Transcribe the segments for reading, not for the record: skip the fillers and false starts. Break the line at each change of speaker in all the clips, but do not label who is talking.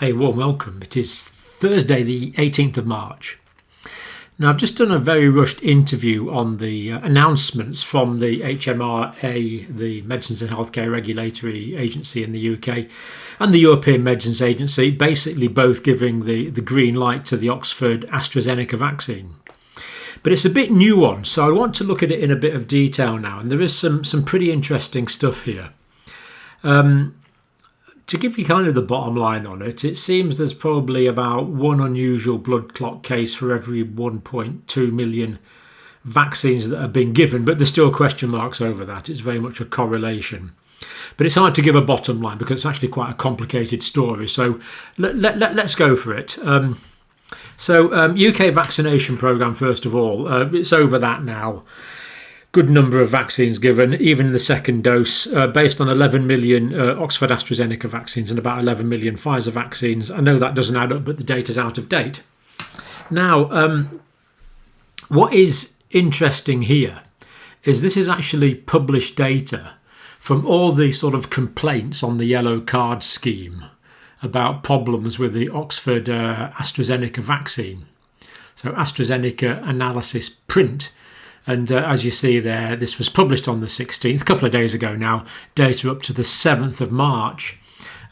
A warm welcome. It is Thursday the 18th of March. Now I've just done a very rushed interview on the announcements from the HMRA, the Medicines and Healthcare Regulatory Agency in the UK, and the European Medicines Agency, basically both giving the green light to the Oxford AstraZeneca vaccine. But it's a bit nuanced, so I want to look at it in a bit of detail now, and there is some pretty interesting stuff here. To give you kind of the bottom line on it, it seems there's probably about one unusual blood clot case for every 1.2 million vaccines that have been given, but there's still question marks over that. It's very much a correlation. But it's hard to give a bottom line because it's actually quite a complicated story. So let's go for it. UK vaccination programme, first of all, it's over that now. Good number of vaccines given, even in the second dose, based on 11 million Oxford AstraZeneca vaccines and about 11 million Pfizer vaccines. I know that doesn't add up, but the data's out of date. Now, what is interesting here is this is actually published data from all the sort of complaints on the yellow card scheme about problems with the Oxford AstraZeneca vaccine. So AstraZeneca analysis print. And as you see there, this was published on the 16th, a couple of days ago now, data up to the 7th of March.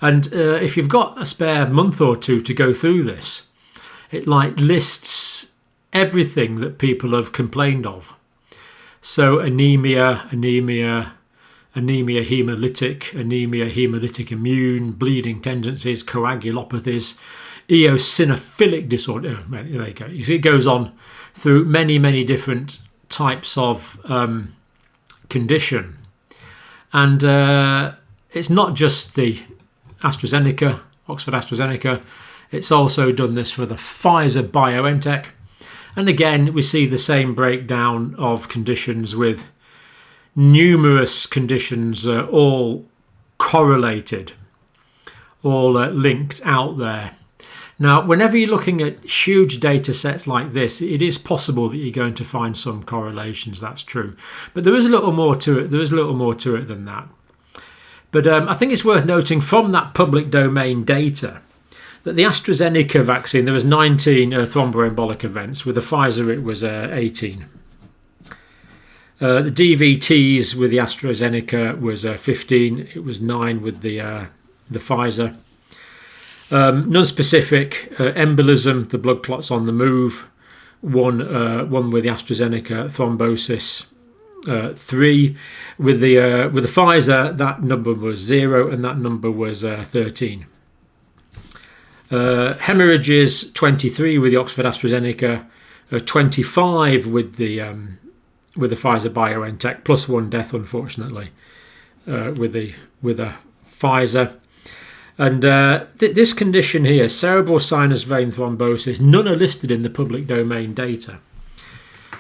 And if you've got a spare month or two to go through this, it lists everything that people have complained of. So anemia, hemolytic immune, bleeding tendencies, coagulopathies, eosinophilic disorder. There you go. You see, it goes on through many different types of condition, and it's not just the Oxford AstraZeneca, it's also done this for the Pfizer BioNTech, and again we see the same breakdown of conditions with numerous conditions all correlated, all linked out there. Now, whenever you're looking at huge data sets like this, it is possible that you're going to find some correlations, that's true. But there is a little more to it. There is a little more to it than that. But I think it's worth noting from that public domain data that the AstraZeneca vaccine, there was 19 thromboembolic events. With the Pfizer, it was 18. The DVTs with the AstraZeneca was 15. It was 9 with the Pfizer. Non-specific embolism, the blood clots on the move, one with the AstraZeneca, thrombosis, 3 with the Pfizer. That number was 0, and that number was 13. Haemorrhages, 23 with the Oxford AstraZeneca, 25 with the Pfizer BioNTech, plus 1 death, unfortunately, with the Pfizer. And this condition here, cerebral sinus vein thrombosis, none are listed in the public domain data.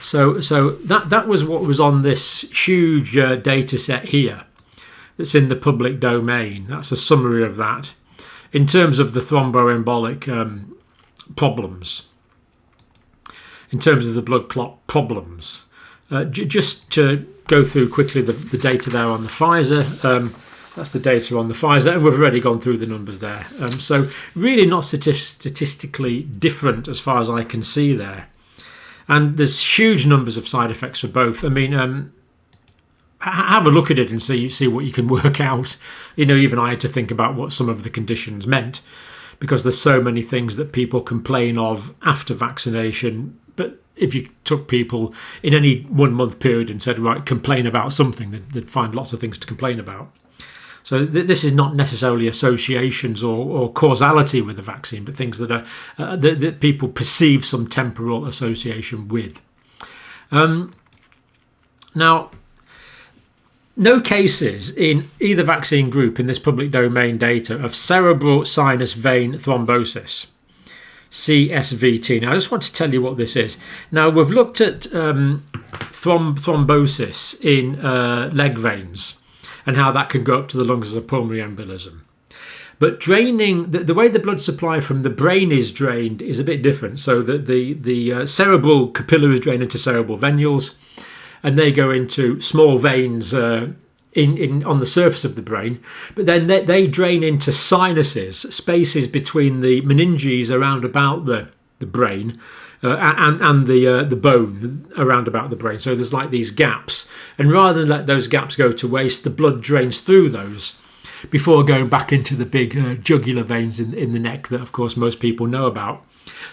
So that was what was on this huge data set here that's in the public domain. That's a summary of that. In terms of the thromboembolic problems, in terms of the blood clot problems, just to go through quickly the data there on the Pfizer. That's the data on the Pfizer, and we've already gone through the numbers there. So really not statistically different as far as I can see there. And there's huge numbers of side effects for both. I mean, have a look at it and see what you can work out. Even I had to think about what some of the conditions meant, because there's so many things that people complain of after vaccination. But if you took people in any 1 month period and said, right, complain about something, they'd find lots of things to complain about. So this is not necessarily associations or causality with the vaccine, but things that are that people perceive some temporal association with. Now, no cases in either vaccine group in this public domain data of cerebral sinus vein thrombosis, CSVT. Now, I just want to tell you what this is. Now, we've looked at thrombosis in leg veins, and how that can go up to the lungs as a pulmonary embolism. But draining, the way the blood supply from the brain is drained is a bit different. So the cerebral capillaries drain into cerebral venules, and they go into small veins on the surface of the brain, but then they drain into sinuses, spaces between the meninges around about the brain and the bone around about the brain. So there's like these gaps, and rather than let those gaps go to waste, the blood drains through those before going back into the big jugular veins in the neck that, of course, most people know about.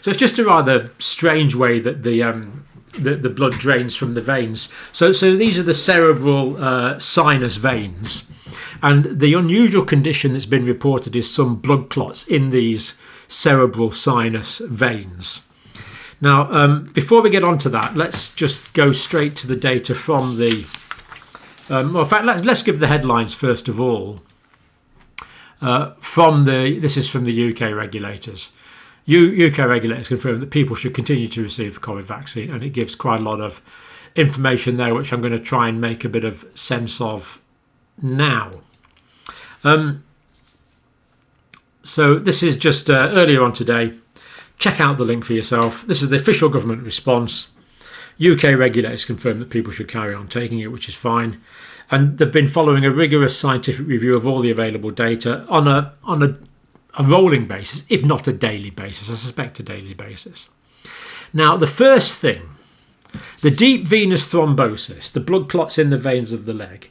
So it's just a rather strange way that the blood drains from the veins. So these are the cerebral sinus veins. And the unusual condition that's been reported is some blood clots in these cerebral sinus veins. Now, before we get on to that, let's just go straight to the data from the... in fact, let's give the headlines first of all. This is from the UK regulators. UK regulators confirm that people should continue to receive the COVID vaccine, and it gives quite a lot of information there, which I'm going to try and make a bit of sense of now. So this is just earlier on today. Check out the link for yourself. This is the official government response. UK regulators confirm that people should carry on taking it, which is fine. And they've been following a rigorous scientific review of all the available data on a rolling basis, if not a daily basis. I suspect a daily basis. Now, the first thing, the deep venous thrombosis, the blood clots in the veins of the leg,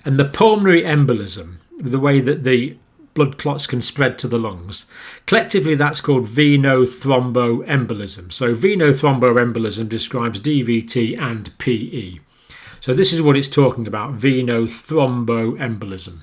and the pulmonary embolism, the way that the blood clots can spread to the lungs. Collectively, that's called venothromboembolism. So venothromboembolism describes DVT and PE. So this is what it's talking about, venothromboembolism.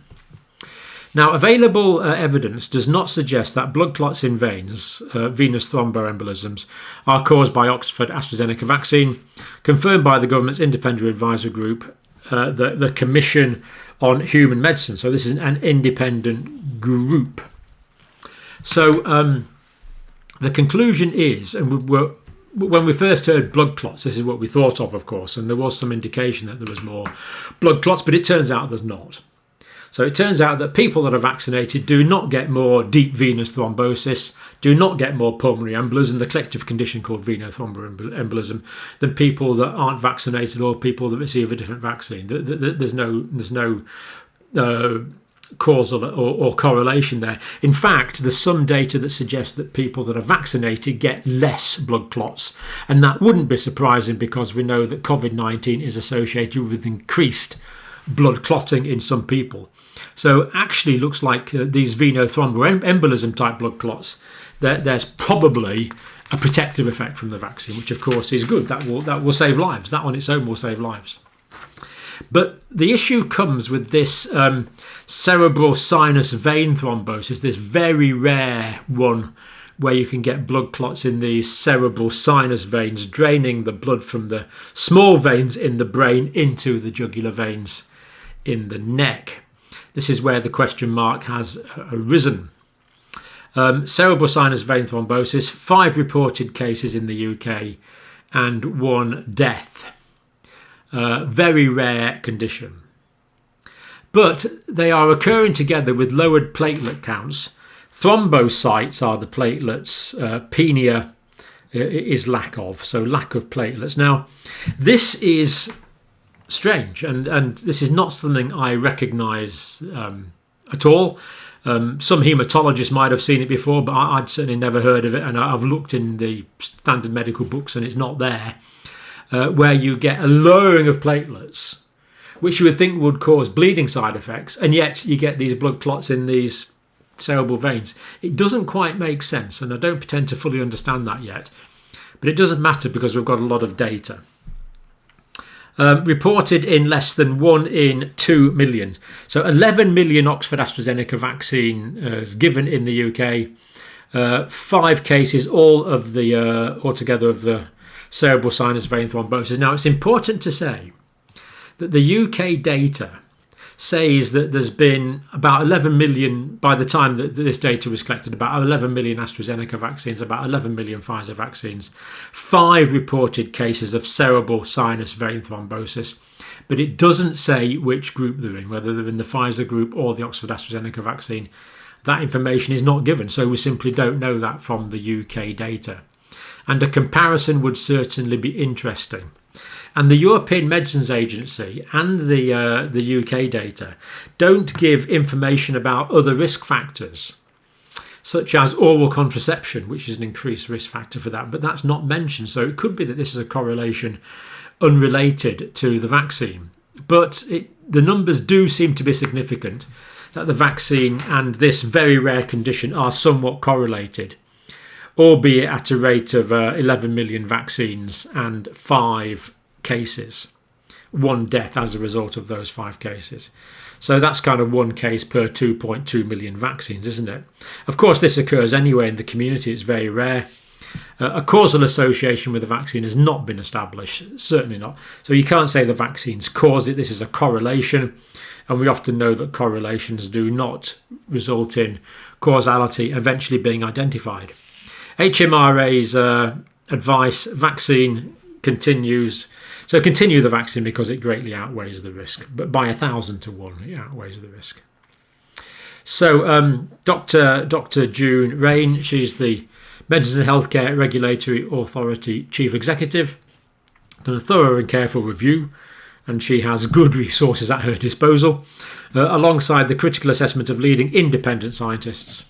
Now, available evidence does not suggest that blood clots in veins, venous thromboembolisms, are caused by Oxford AstraZeneca vaccine, confirmed by the government's independent advisory group, the Commission on Human Medicine. So this is an independent group. So the conclusion is, and when we first heard blood clots, this is what we thought of course, and there was some indication that there was more blood clots, but it turns out there's not. So it turns out that people that are vaccinated do not get more deep venous thrombosis, do not get more pulmonary embolism, the collective condition called venothromboembolism, than people that aren't vaccinated or people that receive a different vaccine. There's no causal or correlation there. In fact, there's some data that suggests that people that are vaccinated get less blood clots, and that wouldn't be surprising because we know that COVID-19 is associated with increased blood clotting in some people. So actually looks like these venothromboembolism type blood clots, there's probably a protective effect from the vaccine, which of course is good. That will save lives. That on its own will save lives. But the issue comes with this cerebral sinus vein thrombosis, this very rare one where you can get blood clots in these cerebral sinus veins, draining the blood from the small veins in the brain into the jugular veins in the neck. This is where the question mark has arisen. Cerebral sinus vein thrombosis, 5 reported cases in the UK and 1 death. Very rare condition. But they are occurring together with lowered platelet counts. Thrombocytes are the platelets, penia is lack of, so lack of platelets. Now, this is strange, and this is not something I recognise at all. Some haematologists might have seen it before, but I'd certainly never heard of it, and I've looked in the standard medical books and it's not there, where you get a lowering of platelets, which you would think would cause bleeding side effects, and yet you get these blood clots in these cerebral veins. It doesn't quite make sense, and I don't pretend to fully understand that yet, but it doesn't matter because we've got a lot of data. Reported in less than 1 in 2 million. So 11 million Oxford AstraZeneca vaccine is given in the UK. 5 cases altogether of the cerebral sinus vein thrombosis. Now, it's important to say that the UK data says that there's been about 11 million, by the time that this data was collected, about 11 million AstraZeneca vaccines, about 11 million Pfizer vaccines, 5 reported cases of cerebral sinus vein thrombosis, but it doesn't say which group they're in, whether they're in the Pfizer group or the Oxford AstraZeneca vaccine. That information is not given, so we simply don't know that from the UK data. And a comparison would certainly be interesting. And the European Medicines Agency and the UK data don't give information about other risk factors, such as oral contraception, which is an increased risk factor for that, but that's not mentioned. So it could be that this is a correlation unrelated to the vaccine. But the numbers do seem to be significant, that the vaccine and this very rare condition are somewhat correlated, albeit at a rate of 11 million vaccines and 5 cases, 1 death as a result of those 5 cases. So that's kind of 1 case per 2.2 million vaccines, isn't it? Of course, this occurs anywhere in the community. It's very rare. A causal association with the vaccine has not been established, certainly not. So you can't say the vaccines caused it. This is a correlation. And we often know that correlations do not result in causality eventually being identified. HMRA's advice, vaccine continues. So continue the vaccine because it greatly outweighs the risk. But by 1,000 to 1, it outweighs the risk. So Dr. June Rain, she's the Medicines and Healthcare Regulatory Authority Chief Executive, done a thorough and careful review, and she has good resources at her disposal, alongside the critical assessment of leading independent scientists.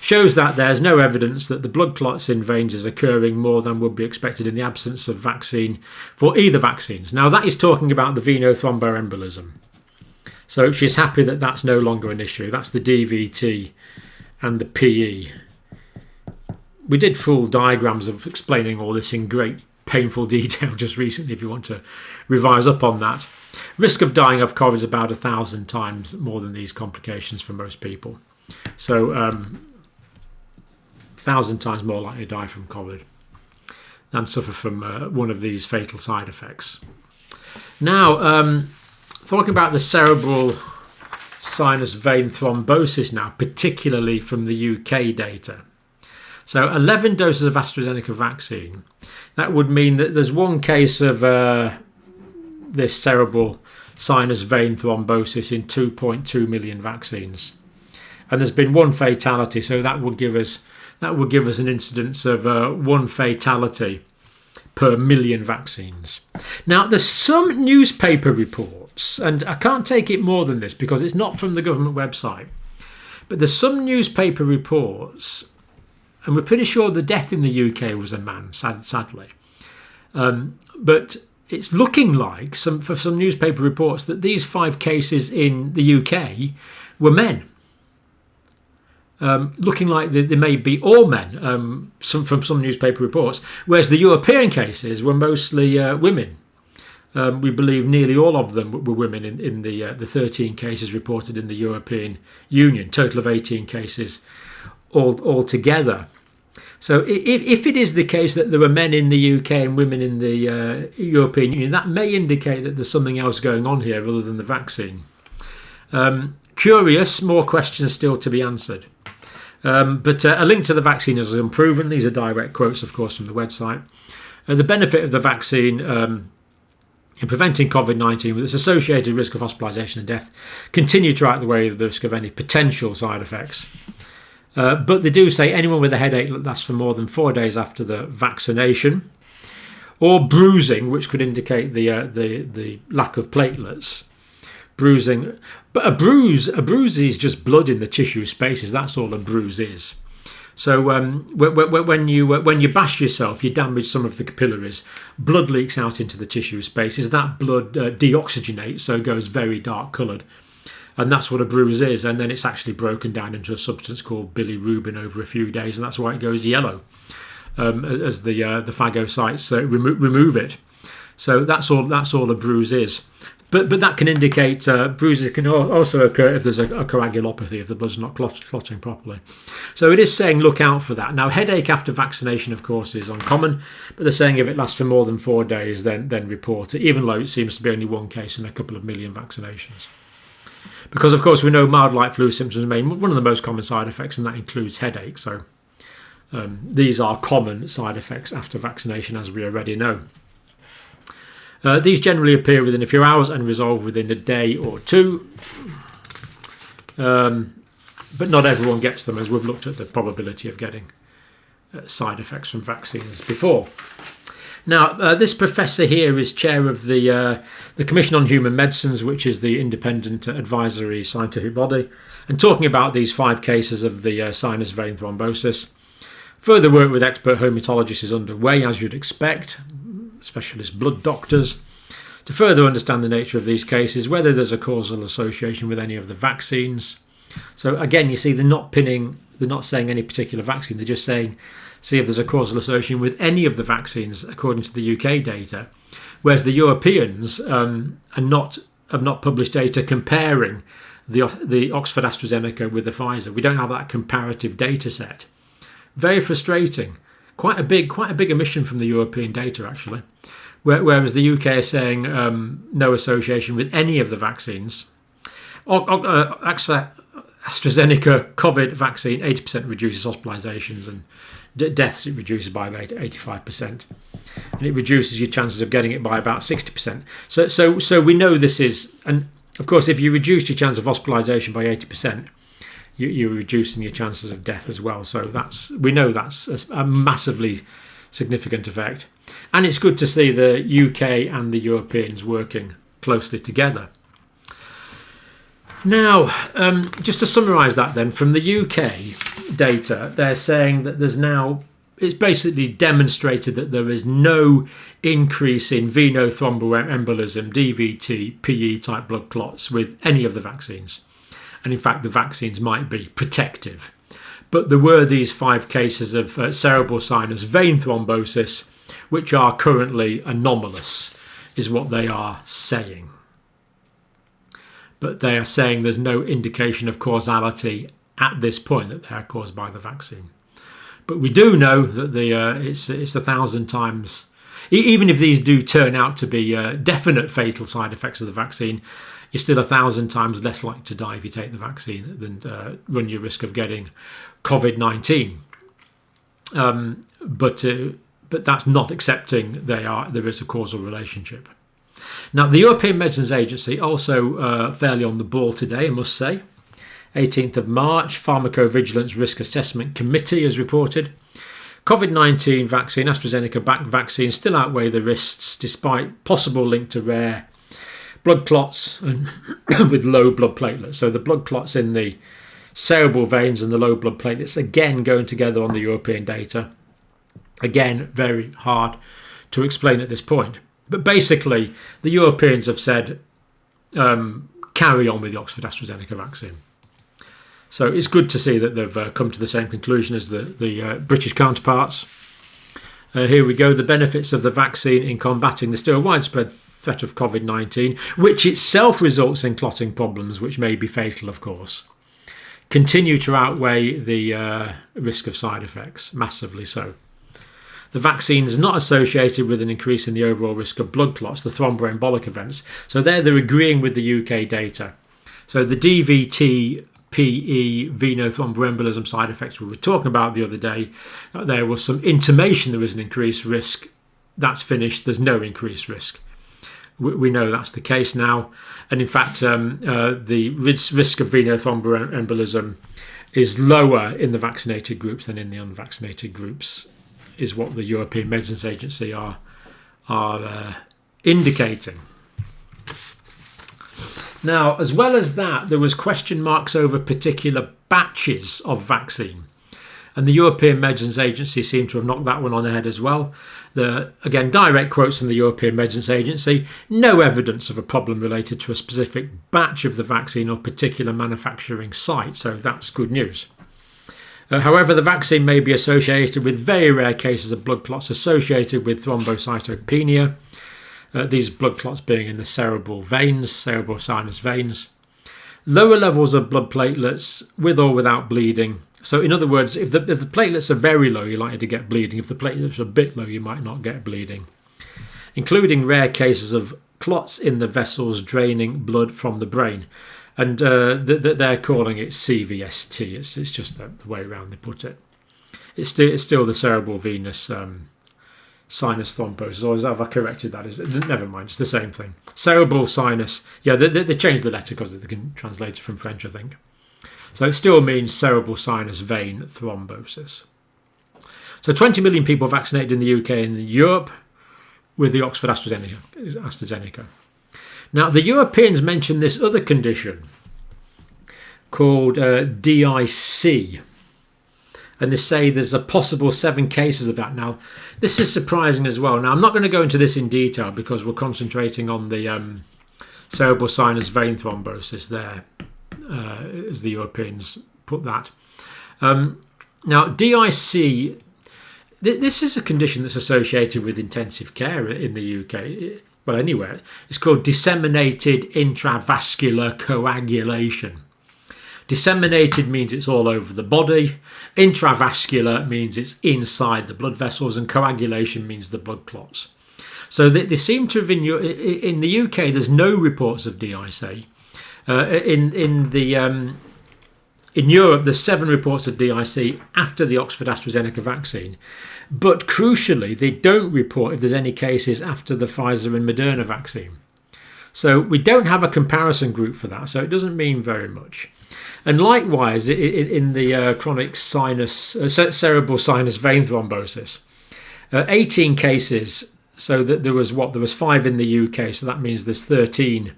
Shows that there's no evidence that the blood clots in veins is occurring more than would be expected in the absence of vaccine for either vaccines. Now that is talking about the venous So she's happy that that's no longer an issue. That's the DVT and the PE. We did full diagrams of explaining all this in great painful detail just recently if you want to revise up on that. Risk of dying of COVID is about 1,000 times more than these complications for most people. So 1,000 times more likely to die from COVID than suffer from one of these fatal side effects. Now, talking about the cerebral sinus vein thrombosis now, particularly from the UK data. So 11 doses of AstraZeneca vaccine. That would mean that there's 1 case of this cerebral sinus vein thrombosis in 2.2 million vaccines. And there's been 1 fatality, so that would give us an incidence of 1 fatality per million vaccines. Now, there's some newspaper reports, and I can't take it more than this because it's not from the government website, but there's some newspaper reports, and we're pretty sure the death in the UK was a man, sadly. But it's looking like, for some newspaper reports, that these 5 cases in the UK were men. Looking like they may be all men, from some newspaper reports, whereas the European cases were mostly women. We believe nearly all of them were women in the 13 cases reported in the European Union, total of 18 cases all together. So if it is the case that there were men in the UK and women in the European Union, that may indicate that there's something else going on here other than the vaccine. Curious, more questions still to be answered. But a link to the vaccine is unproven. These are direct quotes, of course, from the website. The benefit of the vaccine in preventing COVID-19 with its associated risk of hospitalisation and death continue to outweigh the risk of any potential side effects. But they do say anyone with a headache that lasts for more than 4 days after the vaccination, or bruising, which could indicate the lack of platelets. Bruising, but a bruise is just blood in the tissue spaces. That's all a bruise is. So when you bash yourself, you damage some of the capillaries. Blood leaks out into the tissue spaces. That blood deoxygenates, so it goes very dark coloured. And that's what a bruise is. And then it's actually broken down into a substance called bilirubin over a few days, and that's why it goes yellow as the phagocytes remove it. So that's all a bruise is. But that can indicate bruises can also occur if there's a coagulopathy, if the blood's not clotting properly. So it is saying look out for that. Now, headache after vaccination, of course, is uncommon, but they're saying if it lasts for more than 4 days, then report it, even though it seems to be only 1 case in a couple of million vaccinations. Because, of course, we know mild light flu symptoms remain one of the most common side effects, and that includes headache. So these are common side effects after vaccination, as we already know. These generally appear within a few hours and resolve within a day or 2. But not everyone gets them, as we've looked at the probability of getting side effects from vaccines before. Now, this professor here is chair of the Commission on Human Medicines, which is the independent advisory scientific body, and talking about these 5 cases of the sinus vein thrombosis. Further work with expert haematologists is underway, as you'd expect, specialist blood doctors, to further understand the nature of these cases, whether there's a causal association with any of the vaccines. So again, you see, they're not saying any particular vaccine, they're just saying, see if there's a causal association with any of the vaccines according to the UK data, whereas the Europeans have not published data comparing the Oxford AstraZeneca with the Pfizer. We don't have that comparative data set. Very frustrating. Quite a big omission from the European data, actually. Whereas the UK is saying no association with any of the vaccines. AstraZeneca COVID vaccine, 80% reduces hospitalisations, and deaths it reduces by about 85%. And it reduces your chances of getting it by about 60%. So we know this is, and of course, if you reduce your chance of hospitalisation by 80%, you're reducing your chances of death as well. So we know that's a massively significant effect. And it's good to see the UK and the Europeans working closely together. Now, just to summarise that then, from the UK data, they're saying that it's basically demonstrated that there is no increase in venous thromboembolism, DVT, PE type blood clots with any of the vaccines. And in fact, the vaccines might be protective. But there were these 5 cases of cerebral sinus vein thrombosis, which are currently anomalous, is what they are saying. But they are saying there's no indication of causality at this point that they are caused by the vaccine. But we do know that it's 1,000 times, even if these do turn out to be definite fatal side effects of the vaccine, you're still 1,000 times less likely to die if you take the vaccine than run your risk of getting COVID-19. But that's not accepting there is a causal relationship. Now, the European Medicines Agency also fairly on the ball today, I must say. 18th of March, Pharmacovigilance Risk Assessment Committee has reported COVID-19 vaccine, AstraZeneca-backed vaccine, still outweigh the risks despite possible link to rare blood clots and with low blood platelets. So the blood clots in the cerebral veins and the low blood platelets, again, going together on the European data. Again, very hard to explain at this point. But basically, the Europeans have said, carry on with the Oxford AstraZeneca vaccine. So it's good to see that they've come to the same conclusion as the British counterparts. Here we go. The benefits of the vaccine in combating the still widespread threat of COVID-19, which itself results in clotting problems, which may be fatal, of course, continue to outweigh the risk of side effects, massively so. The vaccine is not associated with an increase in the overall risk of blood clots, the thromboembolic events. So they're agreeing with the UK data. So the DVT, PE, venous thromboembolism side effects we were talking about the other day, there was some intimation there was an increased risk. That's finished. There's no increased risk. We know that's the case now. And in fact, the risk of venous thromboembolism is lower in the vaccinated groups than in the unvaccinated groups, is what the European Medicines Agency are indicating. Now, as well as that, there was question marks over particular batches of vaccine. And the European Medicines Agency seemed to have knocked that one on the head as well. Again, direct quotes from the European Medicines Agency: no evidence of a problem related to a specific batch of the vaccine or particular manufacturing site. So that's good news. However, the vaccine may be associated with very rare cases of blood clots associated with thrombocytopenia. These blood clots being in the cerebral veins, cerebral sinus veins. Lower levels of blood platelets with or without bleeding. So in other words, if the platelets are very low, you're likely to get bleeding. If the platelets are a bit low, you might not get bleeding. Including rare cases of clots in the vessels draining blood from the brain. And they're calling it CVST. It's just the way around they put it. It's still the cerebral venous sinus thrombosis. Or have I corrected that? Never mind, it's the same thing. Cerebral sinus. Yeah, they changed the letter because they can translate it from French, I think. So it still means cerebral sinus vein thrombosis. So 20 million people vaccinated in the UK and Europe. with the Oxford AstraZeneca. Now, the Europeans mentioned this other condition called DIC, and they say there's a possible 7 cases of that. Now, this is surprising as well. Now, I'm not going to go into this in detail because we're concentrating on the cerebral sinus vein thrombosis there, as the Europeans put that. Now, DIC, this is a condition that's associated with intensive care in the UK. Well, anywhere. It's called disseminated intravascular coagulation. Disseminated means it's all over the body. Intravascular means it's inside the blood vessels, and coagulation means the blood clots. So they seem to have in the UK. There's no reports of DIC. In Europe, there's 7 reports of DIC after the Oxford AstraZeneca vaccine. But crucially, they don't report if there's any cases after the Pfizer and Moderna vaccine. So we don't have a comparison group for that, so it doesn't mean very much. And likewise, in the chronic cerebral sinus vein thrombosis, 18 cases, so that there was 5 in the UK, so that means there's 13.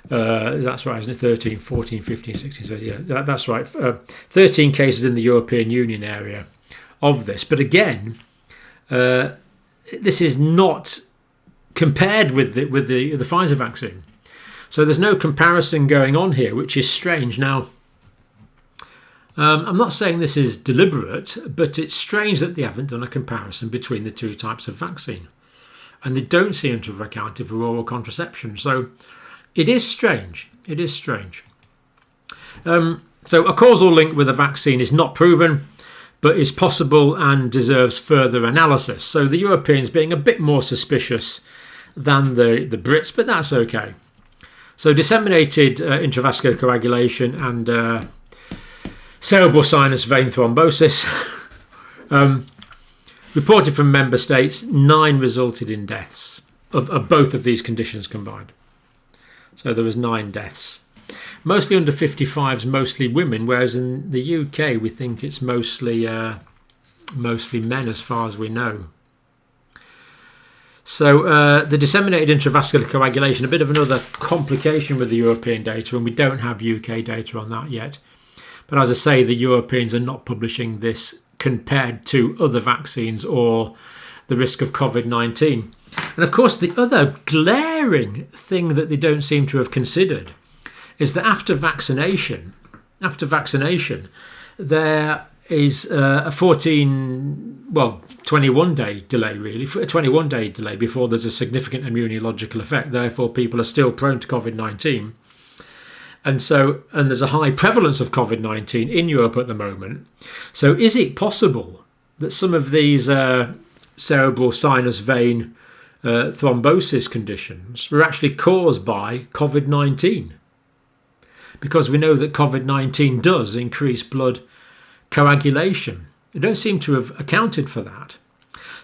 That's right, isn't it? 13, 14, 15, 16, so yeah, that's right. 13 cases in the European Union area of this. But again, this is not compared with the Pfizer vaccine. So there's no comparison going on here, which is strange. Now, I'm not saying this is deliberate, but it's strange that they haven't done a comparison between the 2 types of vaccine. And they don't seem to have accounted for oral contraception. So it is strange. It is strange. So a causal link with a vaccine is not proven, but is possible and deserves further analysis. So the Europeans being a bit more suspicious than the Brits, but that's okay. So disseminated intravascular coagulation and cerebral sinus vein thrombosis reported from member states. 9 resulted in deaths of both of these conditions combined. So there was 9 deaths. Mostly under 55s, mostly women, whereas in the UK we think it's mostly men as far as we know. So the disseminated intravascular coagulation, a bit of another complication with the European data, and we don't have UK data on that yet. But as I say, the Europeans are not publishing this compared to other vaccines or the risk of COVID-19. And of course, the other glaring thing that they don't seem to have considered is that after vaccination, there is a 21-day delay, really, a 21-day delay before there's a significant immunological effect. Therefore, people are still prone to COVID-19. And there's a high prevalence of COVID-19 in Europe at the moment. So is it possible that some of these cerebral sinus vein thrombosis conditions were actually caused by COVID-19? Because we know that COVID-19 does increase blood coagulation. They don't seem to have accounted for that.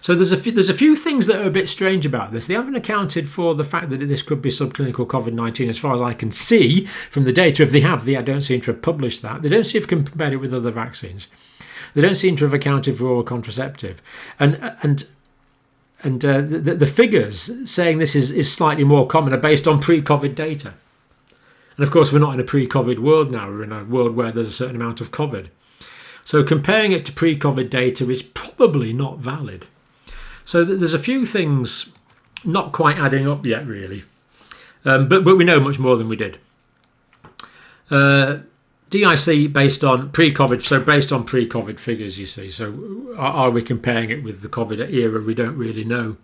So there's a few things that are a bit strange about this. They haven't accounted for the fact that this could be subclinical COVID-19 as far as I can see from the data. If they have, they don't seem to have published that. They don't seem to have compared it with other vaccines. They don't seem to have accounted for oral contraceptive. And the figures saying this is slightly more common are based on pre-COVID data. And of course, we're not in a pre-COVID world now. We're in a world where there's a certain amount of COVID. So comparing it to pre-COVID data is probably not valid. So there's a few things not quite adding up yet, really. But we know much more than we did. DIC based on pre-COVID, so based on pre-COVID figures, you see. So are we comparing it with the COVID era? We don't really know.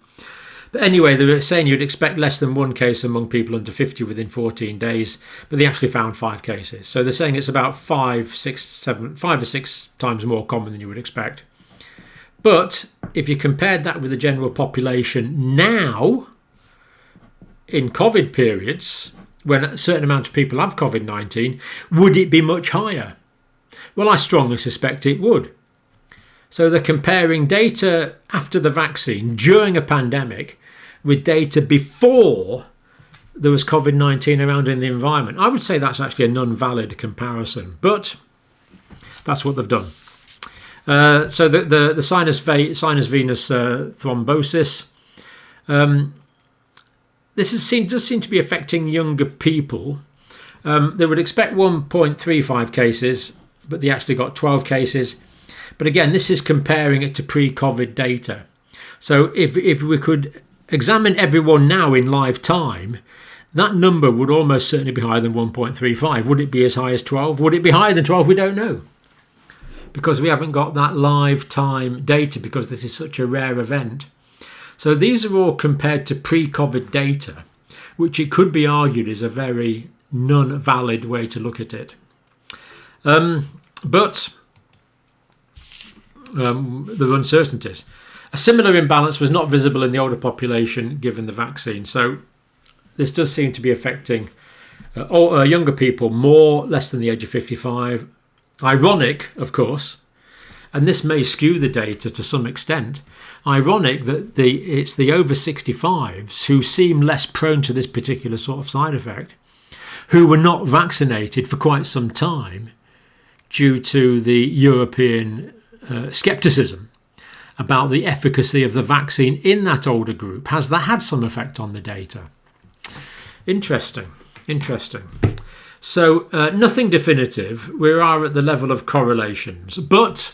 But anyway, they were saying you'd expect less than 1 case among people under 50 within 14 days, but they actually found 5 cases. So they're saying it's about 5 or 6 times more common than you would expect. But if you compared that with the general population now, in COVID periods, when a certain amount of people have COVID-19, would it be much higher? Well, I strongly suspect it would. So they're comparing data after the vaccine during a pandemic with data before there was COVID-19 around in the environment. I would say that's actually a non-valid comparison, but that's what they've done. So the sinus venous thrombosis, This does seem to be affecting younger people. They would expect 1.35 cases, but they actually got 12 cases. But again, this is comparing it to pre-COVID data. So if we could examine everyone now in live time, that number would almost certainly be higher than 1.35. Would it be as high as 12? Would it be higher than 12? We don't know, because we haven't got that live time data, because this is such a rare event. So these are all compared to pre-COVID data, which it could be argued is a very non-valid way to look at it. But the uncertainties. A similar imbalance was not visible in the older population given the vaccine. So this does seem to be affecting younger people more, less than the age of 55. Ironic, of course, and this may skew the data to some extent. Ironic that it's the over 65s who seem less prone to this particular sort of side effect, who were not vaccinated for quite some time due to the European scepticism about the efficacy of the vaccine in that older group. Has that had some effect on the data? Interesting. So nothing definitive. We are at the level of correlations, but,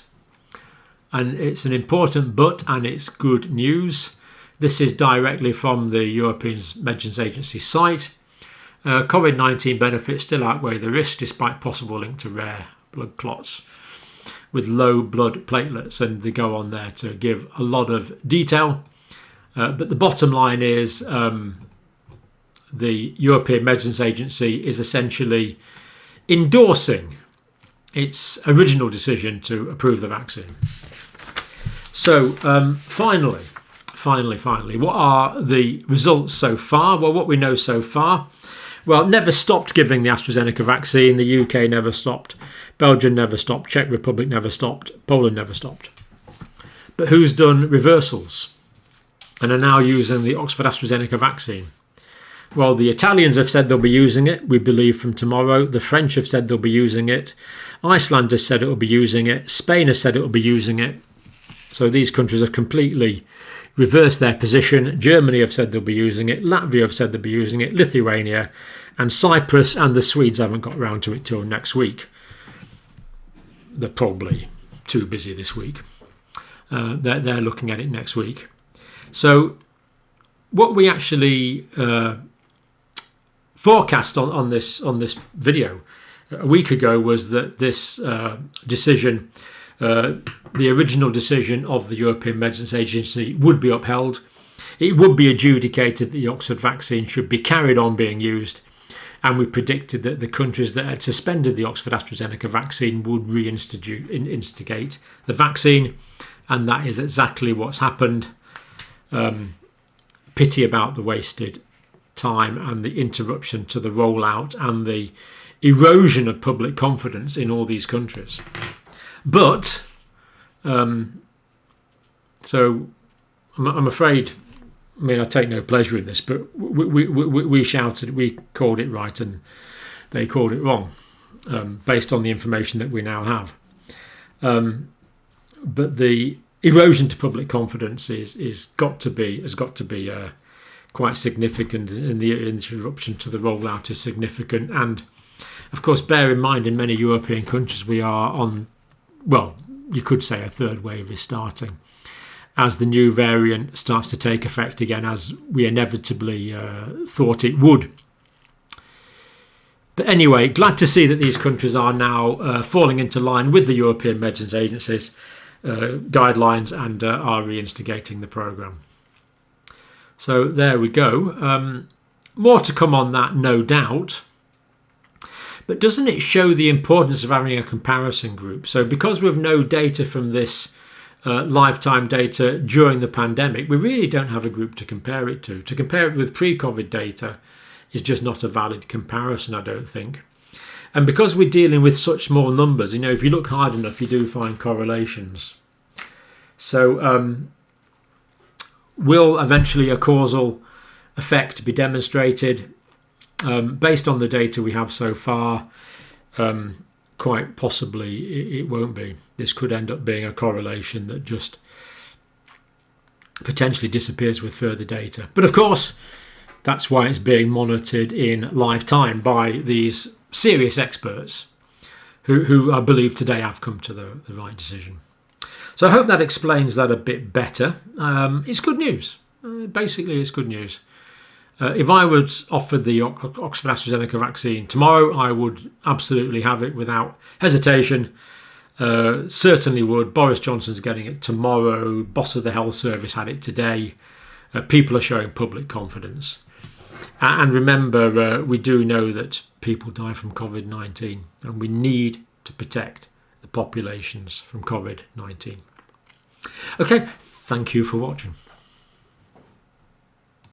and it's an important but, and it's good news, this is directly from the European Medicines Agency site. COVID-19 benefits still outweigh the risk despite possible link to rare blood clots with low blood platelets, and they go on there to give a lot of detail. But the bottom line is the European Medicines Agency is essentially endorsing its original decision to approve the vaccine. So finally, what are the results so far? Well, what we know so far, well, never stopped giving the AstraZeneca vaccine. The UK never stopped. Belgium never stopped. Czech Republic never stopped. Poland never stopped. But who's done reversals and are now using the Oxford AstraZeneca vaccine? Well, the Italians have said they'll be using it, we believe, from tomorrow. The French have said they'll be using it. Iceland has said it will be using it. Spain has said it will be using it. So these countries have completely reversed their position. Germany have said they'll be using it. Latvia have said they'll be using it. Lithuania and Cyprus and the Swedes haven't got round to it till next week. They're probably too busy this week. They're looking at it next week. So what we actually forecast on this video a week ago was that this decision, the original decision of the European Medicines Agency, would be upheld. It would be adjudicated that the Oxford vaccine should be carried on being used, and we predicted that the countries that had suspended the Oxford AstraZeneca vaccine would reinstigate the vaccine, and that is exactly what's happened. Pity about the wasted time and the interruption to the rollout and the erosion of public confidence in all these countries. But, so I'm afraid, I mean, I take no pleasure in this, but we shouted, we called it right and they called it wrong, based on the information that we now have. But the erosion to public confidence has got to be quite significant, and the interruption to the rollout is significant. And of course, bear in mind, in many European countries, we are on, well, you could say a third wave is starting as the new variant starts to take effect again, as we inevitably thought it would. But anyway, glad to see that these countries are now falling into line with the European Medicines Agency's guidelines and are reinstigating the programme. So there we go. More to come on that, no doubt. But doesn't it show the importance of having a comparison group? So because we have no data from this lifetime data during the pandemic, we really don't have a group to compare it to. To compare it with pre-COVID data is just not a valid comparison, I don't think. And because we're dealing with such small numbers, you know, if you look hard enough, you do find correlations. So will eventually a causal effect be demonstrated? Based on the data we have so far, quite possibly it won't be. This could end up being a correlation that just potentially disappears with further data. But of course, that's why it's being monitored in live time by these serious experts who I believe today have come to the right decision. So I hope that explains that a bit better. It's good news. Basically, it's good news. If I was offered the Oxford AstraZeneca vaccine tomorrow, I would absolutely have it without hesitation. Certainly would. Boris Johnson's getting it tomorrow. Boss of the health service had it today. People are showing public confidence. And remember, we do know that people die from COVID-19, and we need to protect the populations from COVID-19. Okay, thank you for watching.